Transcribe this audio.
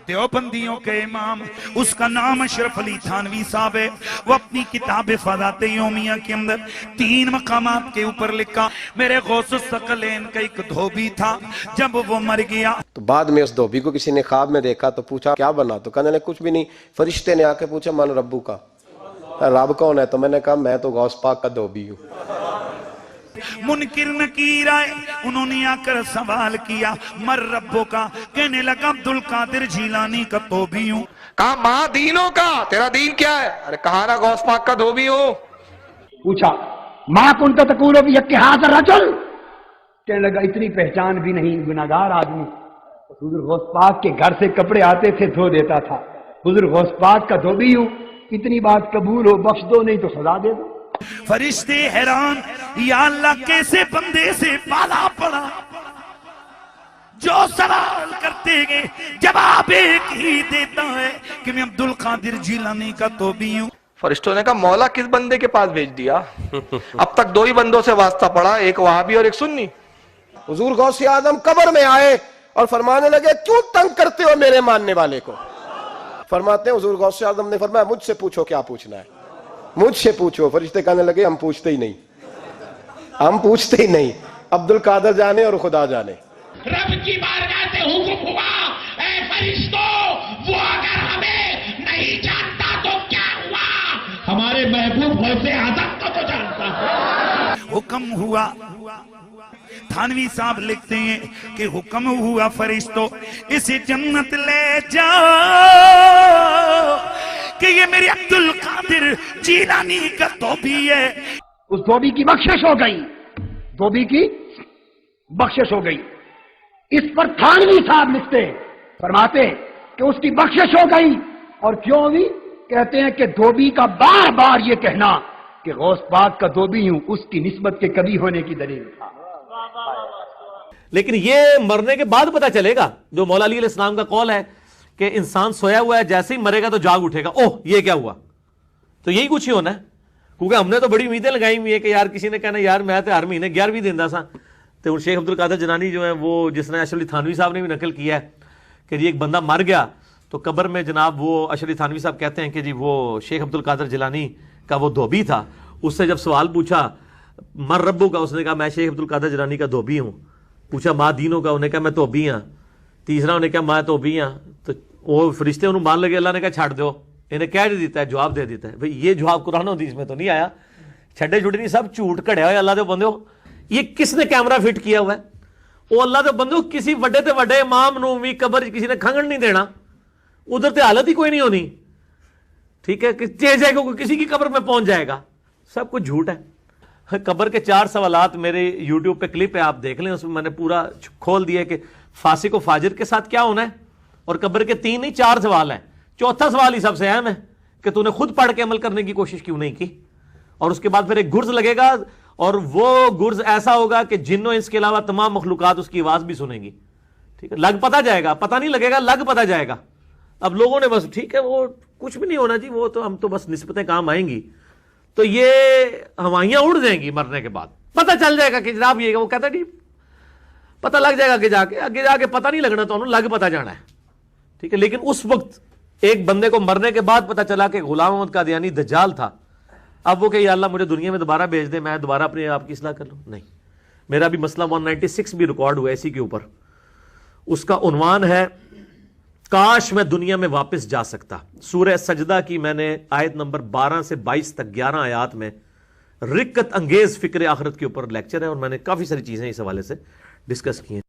دیوبندیوں کے امام، اس کا نام اشرف علی تھانوی صاحب ہے. وہ اپنی کتاب فضائل یومیہ کے اندر 3 مقامات کے اوپر لکھا میرے غوث الثقلین کا ایک دھوبی تھا، جب وہ مر گیا تو بعد میں اس دھوبی کو کسی نے خواب میں دیکھا تو پوچھا کیا بنا؟ تو کہنے لگا کچھ بھی نہیں. فرشتے نے آ کے پوچھا من ربو کا، رب کون ہے؟ تو میں نے کہا میں تو غوث پاک کا دھوبی ہوں. منکر نکیر آئے، انہوں نے آ کر سوال کیا مر ربو کا، کہنے لگا عبدالقادر جیلانی کا دھوبی ہوں. کہا ماں دینوں کا، تیرا دین کیا ہے؟ ارے کہا نا غوث پاک کا دھوبی ہوں. پوچھا ماں کن تو تقولو بھی اتحاد الرجل، کہنے لگا اتنی پہچان بھی نہیں، گناہگار آدمی. حضور غوث پاک کے گھر سے کپڑے آتے تھے دھو دیتا تھا. حضور غوث پاک کا دھوبی ہوں، اتنی بات قبول ہو، بخش دو نہیں تو سزا دے دو. فرشتے حیران، یا اللہ کیسے بندے سے پالا پڑا، جو سوال کرتے گے جواب ایک ہی دیتا ہے کہ میں عبدالقادر جیلانی کا دھوبی ہوں. فرشتوں نے کہا مولا کس بندے کے پاس بھیج دیا؟ اب تک 2 ہی بندوں سے واسطہ پڑا، ایک وہابی اور ایک سنی. حضور غوث اعظم قبر میں آئے اور فرمانے لگے کیوں تنگ کرتے ہو میرے ماننے والے کو؟ فرماتے ہیں حضور غوث اعظم نے فرمایا مجھ سے پوچھو کیا پوچھنا ہے، مجھ سے پوچھو. فرشتے کہنے لگے ہم پوچھتے ہی نہیں، ہم پوچھتے ہی نہیں، عبدالقادر جانے اور خدا جانے. رب کی بارگاہ سے حکم ہوا اے فرشتوں، وہ اگر ہمیں نہیں جانتا تو کیا ہوا، ہمارے محبوب غوث اعظم کو تو جانتا ہے. حکم ہوا، تھانوی صاحب لکھتے ہیں کہ حکم ہوا فرشتوں اسے جنت لے جاؤ کہ یہ میرے عبدالقادر جیلانی کا دھوبی ہے. اس دھوبی کی بخشش ہو گئی، دھوبی کی بخشش ہو گئی. اس پر تھانوی صاحب لکھتے فرماتے کہ اس کی بخشش ہو گئی. اور کیوں ہوئی؟ کہتے ہیں کہ دھوبی کا بار بار یہ کہنا کہ غوث پاک کا دھوبی ہوں اس کی نسبت کے کبھی ہونے کی دلیل تھا. لیکن یہ مرنے کے بعد پتہ چلے گا، جو مولا علی علیہ السلام کا قول ہے کہ انسان سویا ہوا ہے جیسے ہی مرے گا تو جاگ اٹھے گا، اوہ یہ کیا ہوا. تو یہی کچھ ہی ہونا ہے، کیونکہ ہم نے تو بڑی امیدیں لگائی ہوئی ہے کہ یار کسی نے کہنا یار میں تو ہر مہینے 11ویں دینا سا. تو شیخ عبدالقادر جیلانی جو ہے وہ جس نے اشرف علی تھانوی صاحب نے بھی نقل کیا ہے کہ جی ایک بندہ مر گیا تو قبر میں جناب وہ اشرف علی تھانوی صاحب کہتے ہیں کہ جی وہ شیخ عبدالقادر جیلانی کا وہ دھوبی تھا. اس سے جب سوال پوچھا مر ربو کا، اس نے کہا میں شیخ عبدالقادر جیلانی کا دھوبی ہوں. پوچھا ماں دینوں کا، انہیں کہا میں دھوبی ہاں. تیسرا انہیں کہا میں دھوبی ہاں. تو وہ فرشتے انہوں مان لگے، اللہ نے کہا چھاڑ دو، انہیں کہہ دیتا ہے، جواب دے دیتا ہے. بھئی یہ جواب قرآن و حدیث میں تو نہیں آیا، چھڑے چھوٹے نہیں سب جھوٹ کھڑے ہوئے. اللہ دے بندے ہو، یہ کس نے کیمرہ فٹ کیا ہوا ہے؟ وہ اللہ دے بندے ہو، کسی وڈے تے وڈے امام نو بھی قبر کسی نے کھنگن نہیں دینا، ادھر تے حالت ہی کوئی نہیں ہونی. ٹھیک ہے کہ جائے گا کسی کی قبر میں پہنچ جائے گا، سب کچھ جھوٹ ہے. قبر کے 4 سوالات میرے یوٹیوب پہ کلپ ہے، آپ دیکھ لیں، اس میں نے پورا کھول دیا کہ فاسق و فاجر کے ساتھ کیا ہونا ہے. اور قبر کے 3 نہیں 4 سوال ہیں. چوتھا سوال ہی سب سے اہم ہے کہ تو نے خود پڑھ کے عمل کرنے کی کوشش کیوں نہیں کی. اور اس کے بعد پھر ایک گرز لگے گا، اور وہ گرز ایسا ہوگا کہ جنوں اس کے علاوہ تمام مخلوقات اس کی آواز بھی سنیں گی. ٹھیک ہے، لگ پتہ جائے گا، پتہ نہیں لگے گا، لگ پتہ جائے گا. اب لوگوں نے بس ٹھیک ہے وہ کچھ بھی نہیں ہونا جی، وہ تو ہم تو بس نسبتیں کام آئیں گی. تو یہ ہوائیاں اڑ جائیں گی مرنے کے بعد، پتہ چل جائے گا کہ جناب یہ وہ کہتا ہے جی پتہ لگ جائے گا کہ آگے جا کے پتہ نہیں لگنا، تو انہوں لگ پتہ جانا ہے. ٹھیک ہے، لیکن اس وقت ایک بندے کو مرنے کے بعد پتہ چلا کہ غلام احمد قادیانی دجال تھا. اب وہ کہ یا اللہ مجھے دنیا میں دوبارہ بھیج دے، میں دوبارہ اپنے آپ کی اصلاح کر لوں. نہیں، میرا بھی مسئلہ 196 بھی ریکارڈ ہوا اسی کے اوپر. اس کا عنوان ہے کاش میں دنیا میں واپس جا سکتا. سورہ سجدہ کی میں نے آیت نمبر 12 سے 22 تک 11 آیات میں رکت انگیز فکر آخرت کے اوپر لیکچر ہے، اور میں نے کافی ساری چیزیں اس حوالے سے ڈسکس کی ہیں.